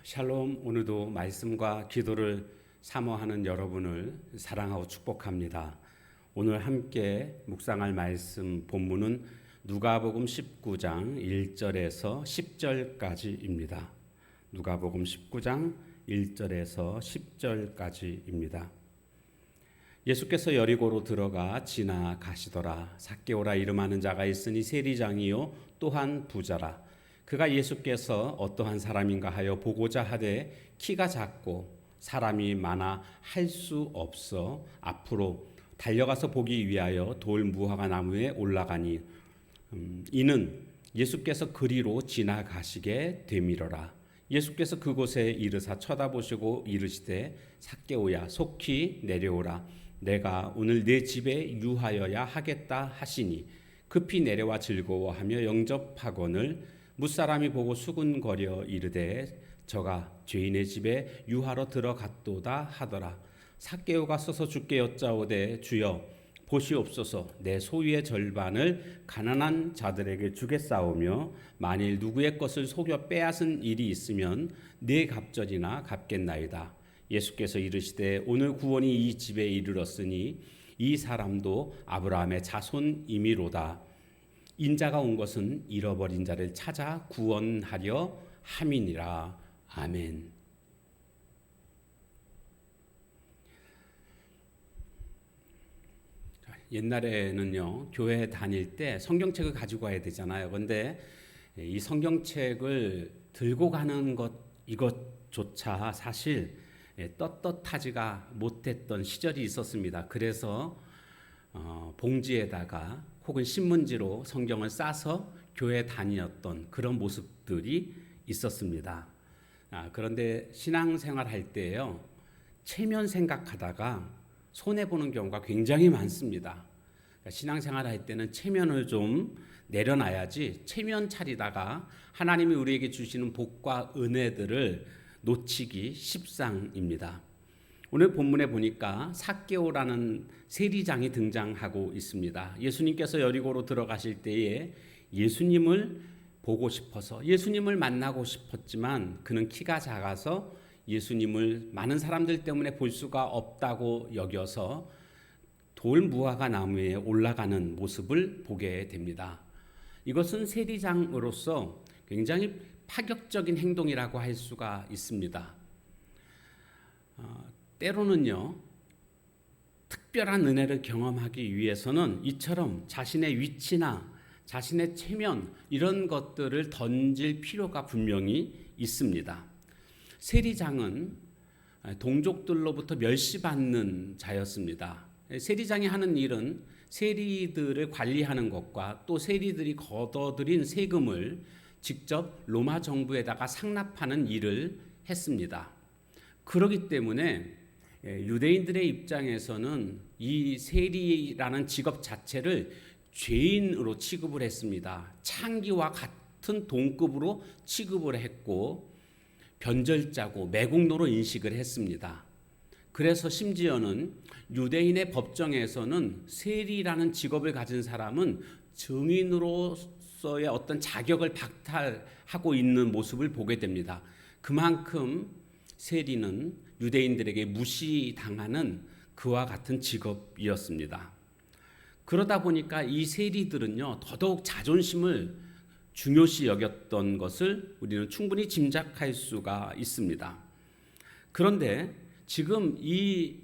샬롬. 오늘도 말씀과 기도를 사모하는 여러분을 사랑하고 축복합니다. 오늘 함께 묵상할 말씀 본문은 누가복음 19장 1절에서 10절까지입니다. 누가복음 19장 1절에서 10절까지입니다. 예수께서 여리고로 들어가 지나가시더라. 삭개오라 이름하는 자가 있으니 세리장이요 또한 부자라. 그가 예수께서 어떠한 사람인가 하여 보고자 하되 키가 작고 사람이 많아 할 수 없어 앞으로 달려가서 보기 위하여 돌 무화과 나무에 올라가니 이는 예수께서 그리로 지나가시게 되밀어라. 예수께서 그곳에 이르사 쳐다보시고 이르시되 삭개오야 속히 내려오라. 내가 오늘 내 집에 유하여야 하겠다 하시니 급히 내려와 즐거워하며 영접하거늘 무사람이 보고 수군거려 이르되 저가 죄인의 집에 유하러 들어갔도다 하더라. 삭개오가 서서 주께 여짜오되 주여 보시옵소서 내 소유의 절반을 가난한 자들에게 주겠사오며 만일 누구의 것을 속여 빼앗은 일이 있으면 네 갑절이나 갚겠나이다. 예수께서 이르시되 오늘 구원이 이 집에 이르렀으니 이 사람도 아브라함의 자손이미로다. 인자가 온 것은 잃어버린 자를 찾아 구원하려 함이니라. 아멘. 옛날에는요, 교회 다닐 때 성경책을 가지고 가야 되잖아요. 그런데 이 성경책을 들고 가는 것 이것조차 사실 떳떳하지가 못했던 시절이 있었습니다. 그래서 봉지에다가 혹은 신문지로 성경을 싸서 교회 다녔던 그런 모습들이 있었습니다. 그런데 신앙생활 할 때요, 체면 생각하다가 손해보는 경우가 굉장히 많습니다. 그러니까 신앙생활 할 때는 체면을 좀 내려놔야지 체면 차리다가 하나님이 우리에게 주시는 복과 은혜들을 놓치기 십상입니다. 오늘 본문에 보니까 삭개오라는 세리장이 등장하고 있습니다. 예수님께서 여리고로 들어가실 때에 예수님을 보고 싶어서 예수님을 만나고 싶었지만 그는 키가 작아서 예수님을 많은 사람들 때문에 볼 수가 없다고 여겨서 돌 무화과 나무에 올라가는 모습을 보게 됩니다. 이것은 세리장으로서 굉장히 파격적인 행동이라고 할 수가 있습니다. 때로는요, 특별한 은혜를 경험하기 위해서는 이처럼 자신의 위치나 자신의 체면 이런 것들을 던질 필요가 분명히 있습니다. 세리장은 동족들로부터 멸시받는 자였습니다. 세리장이 하는 일은 세리들을 관리하는 것과 또 세리들이 걷어들인 세금을 직접 로마 정부에다가 상납하는 일을 했습니다. 그렇기 때문에 유대인들의 입장에서는 이 세리라는 직업 자체를 죄인으로 취급을 했습니다. 창기와 같은 동급으로 취급을 했고 변절자고 매국노로 인식을 했습니다. 그래서 심지어는 유대인의 법정에서는 세리라는 직업을 가진 사람은 증인으로서의 어떤 자격을 박탈하고 있는 모습을 보게 됩니다. 그만큼 세리는 유대인들에게 무시당하는 그와 같은 직업이었습니다. 그러다 보니까 이 세리들은요, 더더욱 자존심을 중요시 여겼던 것을 우리는 충분히 짐작할 수가 있습니다. 그런데 지금 이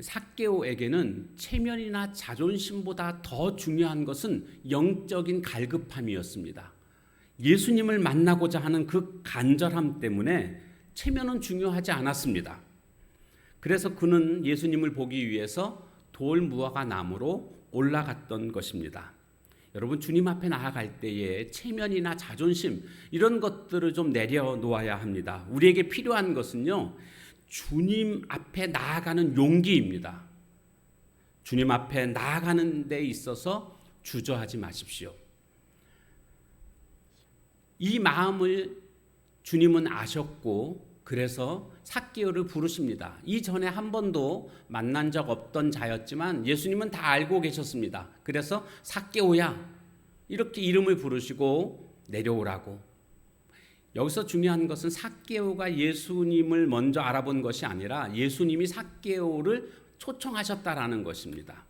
삭개오에게는 체면이나 자존심보다 더 중요한 것은 영적인 갈급함이었습니다. 예수님을 만나고자 하는 그 간절함 때문에 체면은 중요하지 않았습니다. 그래서 그는 예수님을 보기 위해서 돌 무화과 나무로 올라갔던 것입니다. 여러분, 주님 앞에 나아갈 때에 체면이나 자존심 이런 것들을 좀 내려놓아야 합니다. 우리에게 필요한 것은요, 주님 앞에 나아가는 용기입니다. 주님 앞에 나아가는 데 있어서 주저하지 마십시오. 이 마음을 주님은 아셨고 그래서 삭개오를 부르십니다. 이전에 한 번도 만난 적 없던 자였지만 예수님은 다 알고 계셨습니다. 그래서 삭개오야 이렇게 이름을 부르시고 내려오라고 여기서 중요한 것은 삭개오가 예수님을 먼저 알아본 것이 아니라 예수님이 삭개오를 초청하셨다라는 것입니다.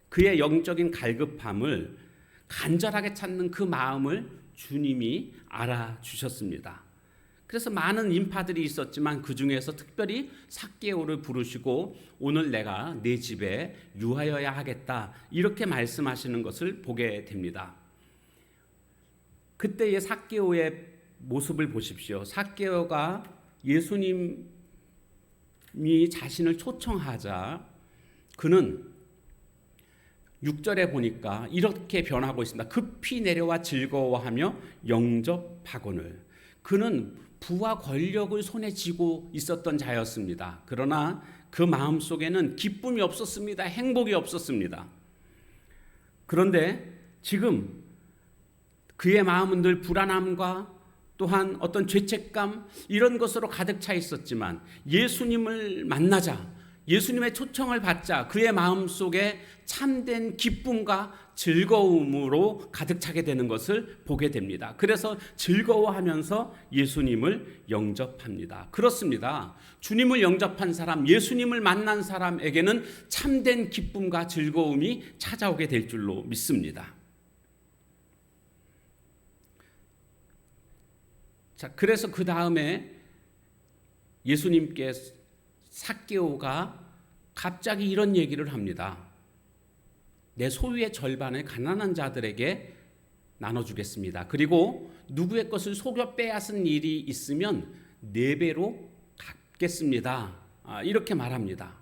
그의 영적인 갈급함을 간절하게 찾는 그 마음을 주님이 알아주셨습니다. 그래서 많은 인파들이 있었지만 그 중에서 특별히 삭개오를 부르시고 오늘 내가 내 집에 유하여야 하겠다 이렇게 말씀하시는 것을 보게 됩니다. 그때의 삭개오의 모습을 보십시오. 삭개오가 예수님이 자신을 초청하자 그는 6절에 보니까 이렇게 변하고 있습니다. 급히 내려와 즐거워하며 영접하거늘. 그는 부와 권력을 손에 쥐고 있었던 자였습니다. 그러나 그 마음속에는 기쁨이 없었습니다. 행복이 없었습니다. 그런데 지금 그의 마음은 늘 불안함과 또한 어떤 죄책감 이런 것으로 가득 차 있었지만 예수님을 만나자 예수님의 초청을 받자 그의 마음속에 참된 기쁨과 즐거움으로 가득 차게 되는 것을 보게 됩니다. 그래서 즐거워하면서 예수님을 영접합니다. 그렇습니다. 주님을 영접한 사람, 예수님을 만난 사람에게는 참된 기쁨과 즐거움이 찾아오게 될 줄로 믿습니다. 자, 그래서 그 다음에 예수님께 삭개오가 갑자기 이런 얘기를 합니다. 내 소유의 절반을 가난한 자들에게 나눠주겠습니다. 그리고 누구의 것을 속여 빼앗은 일이 있으면 4배로 갚겠습니다. 이렇게 말합니다.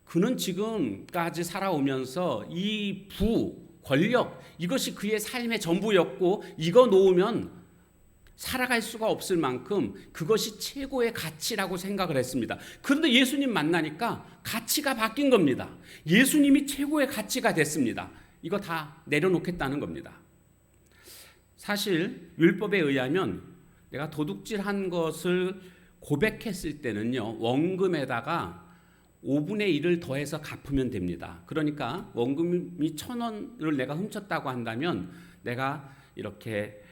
그는 지금까지 살아오면서 이 부, 권력 이것이 그의 삶의 전부였고 이거 놓으면 살아갈 수가 없을 만큼 그것이 최고의 가치라고 생각을 했습니다. 그런데 예수님 만나니까 가치가 바뀐 겁니다. 예수님이 최고의 가치가 됐습니다. 이거 다 내려놓겠다는 겁니다. 사실 율법에 의하면 내가 도둑질한 것을 고백했을 때는요, 원금에다가 5분의 1을 더해서 갚으면 됩니다. 그러니까 원금이 1,000원을 내가 훔쳤다고 한다면 내가 이렇게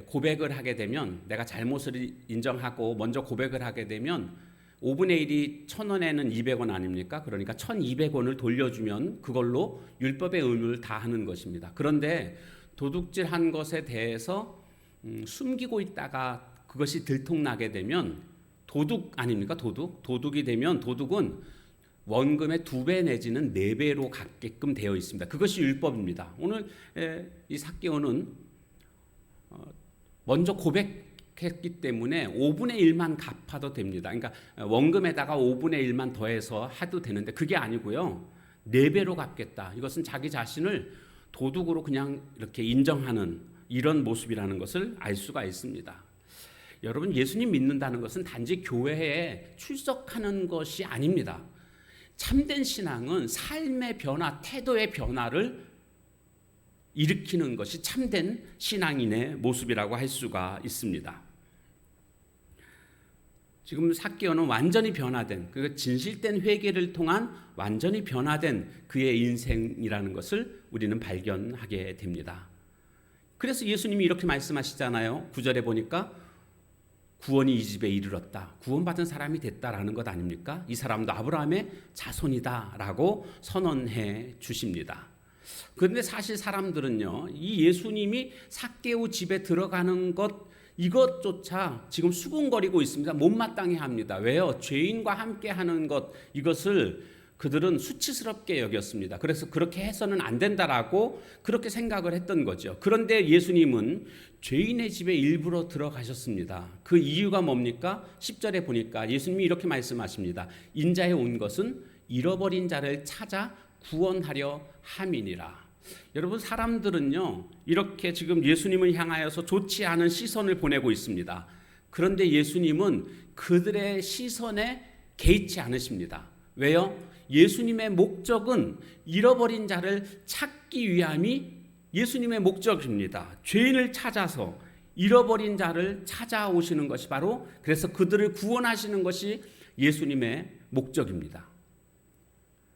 고백을 하게 되면 내가 잘못을 인정하고 먼저 고백을 하게 되면 5분의 1이 1,000원에는 200원 아닙니까? 그러니까 1,200원을 돌려주면 그걸로 율법의 의무를 다하는 것입니다. 그런데 도둑질한 것에 대해서 숨기고 있다가 그것이 들통나게 되면 도둑 아닙니까? 도둑이 되면 도둑은 원금의 2배 내지는 4배로 갚게끔 되어 있습니다. 그것이 율법입니다. 오늘 이 삭개오는 먼저 고백했기 때문에 5분의 1만 갚아도 됩니다. 그러니까 원금에다가 5분의 1만 더해서 해도 되는데 그게 아니고요. 4배로 갚겠다. 이것은 자기 자신을 도둑으로 그냥 이렇게 인정하는 이런 모습이라는 것을 알 수가 있습니다. 여러분, 예수님 믿는다는 것은 단지 교회에 출석하는 것이 아닙니다. 참된 신앙은 삶의 변화, 태도의 변화를 일으키는 것이 참된 신앙인의 모습이라고 할 수가 있습니다. 지금 삭개오는 완전히 변화된, 그 진실된 회개를 통한 완전히 변화된 그의 인생이라는 것을 우리는 발견하게 됩니다. 그래서 예수님이 이렇게 말씀하시잖아요. 9절에 보니까 구원이 이 집에 이르렀다. 구원받은 사람이 됐다라는 것 아닙니까? 이 사람도 아브라함의 자손이다라고 선언해 주십니다. 그런데 사실 사람들은요, 이 예수님이 삭개오 집에 들어가는 것 이것조차 지금 수군거리고 있습니다. 못마땅해 합니다. 왜요? 죄인과 함께 하는 것 이것을 그들은 수치스럽게 여겼습니다. 그래서 그렇게 해서는 안 된다라고 그렇게 생각을 했던 거죠. 그런데 예수님은 죄인의 집에 일부러 들어가셨습니다. 그 이유가 뭡니까? 10절에 보니까 예수님이 이렇게 말씀하십니다. 인자에 온 것은 잃어버린 자를 찾아 구원하려 함이니라. 여러분, 사람들은요 이렇게 지금 예수님을 향하여서 좋지 않은 시선을 보내고 있습니다. 그런데 예수님은 그들의 시선에 개의치 않으십니다. 왜요? 예수님의 목적은 잃어버린 자를 찾기 위함이 예수님의 목적입니다. 죄인을 찾아서 잃어버린 자를 찾아오시는 것이 바로, 그래서 그들을 구원하시는 것이 예수님의 목적입니다.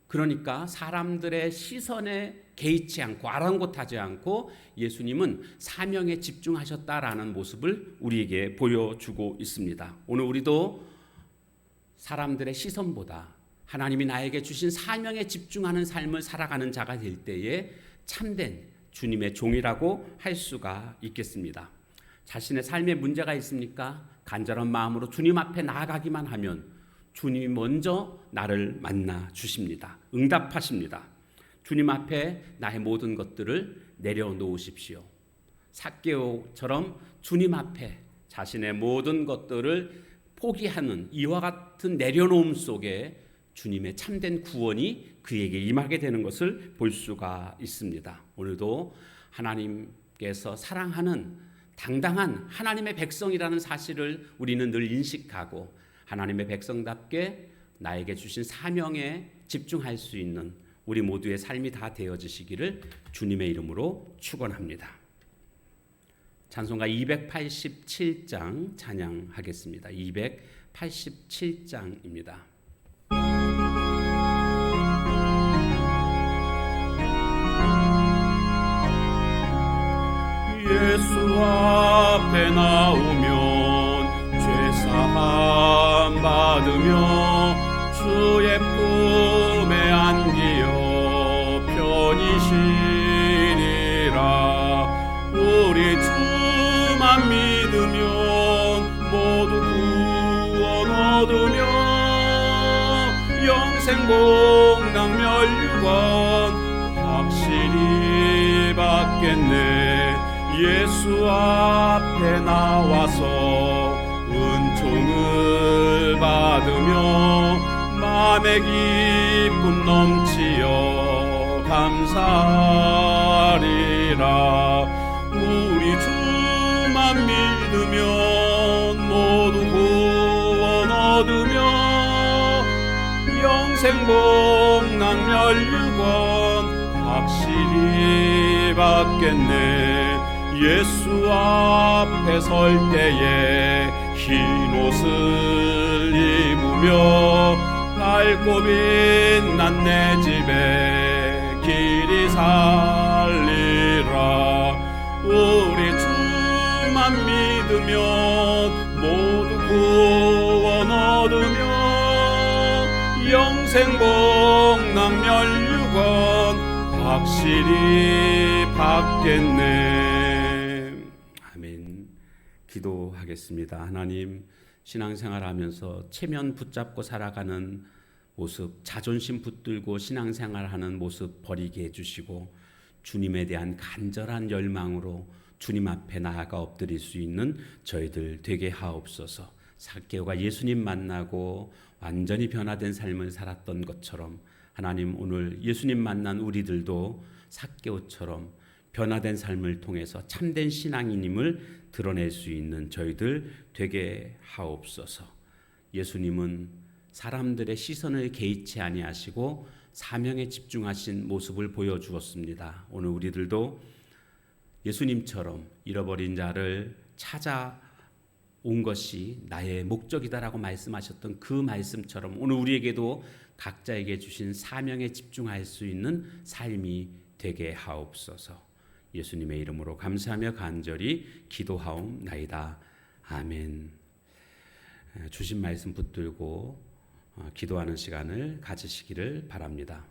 그러니까 사람들의 시선에 개의치 않고 아랑곳하지 않고 예수님은 사명에 집중하셨다라는 모습을 우리에게 보여주고 있습니다. 오늘 우리도 사람들의 시선보다 하나님이 나에게 주신 사명에 집중하는 삶을 살아가는 자가 될 때에 참된 주님의 종이라고 할 수가 있겠습니다. 자신의 삶에 문제가 있습니까? 간절한 마음으로 주님 앞에 나아가기만 하면 주님이 먼저 나를 만나 주십니다. 응답하십니다. 주님 앞에 나의 모든 것들을 내려놓으십시오. 삭개오처럼 주님 앞에 자신의 모든 것들을 포기하는 이와 같은 내려놓음 속에 주님의 참된 구원이 그에게 임하게 되는 것을 볼 수가 있습니다. 오늘도 하나님께서 사랑하는 당당한 하나님의 백성이라는 사실을 우리는 늘 인식하고 하나님의 백성답게 나에게 주신 사명에 집중할 수 있는 우리 모두의 삶이 다 되어지시기를 주님의 이름으로 축원합니다. 찬송가 287장 찬양하겠습니다. 287장입니다. 예수 앞에 나오면 죄사함 받으며 주의 품에 안기어 편히 쉬리라. 우리 주만 믿으면 모두 구원 얻으며 영생 복락 멸류관 확실히 받겠네. 예수 앞에 나와서 은총을 받으며 마음의 기쁨 넘치어 감사하리라. 우리 주만 믿으면 모두 구원 얻으며 영생 복락 멸류관 확실히 받겠네. 예수 앞에 설 때에 흰 옷을 입으며 밝고 빛난 내 집에 길이 살리라. 우리 주만 믿으면 모두 구원 얻으며 영생 복락 멸류관 확실히 받겠네. 기도하겠습니다. 하나님, 신앙생활하면서 체면 붙잡고 살아가는 모습, 자존심 붙들고 신앙생활하는 모습 버리게 해주시고 주님에 대한 간절한 열망으로 주님 앞에 나아가 엎드릴 수 있는 저희들 되게 하옵소서. 삭개오가 예수님 만나고 완전히 변화된 삶을 살았던 것처럼 하나님, 오늘 예수님 만난 우리들도 삭개오처럼 변화된 삶을 통해서 참된 신앙인임을 드러낼 수 있는 저희들 되게 하옵소서. 예수님은 사람들의 시선을 개의치 아니하시고 사명에 집중하신 모습을 보여주었습니다. 오늘 우리들도 예수님처럼 잃어버린 자를 찾아온 것이 나의 목적이다라고 말씀하셨던 그 말씀처럼 오늘 우리에게도 각자에게 주신 사명에 집중할 수 있는 삶이 되게 하옵소서. 예수님의 이름으로 감사하며 간절히 기도하옵나이다. 아멘. 주신 말씀 붙들고 기도하는 시간을 가지시기를 바랍니다.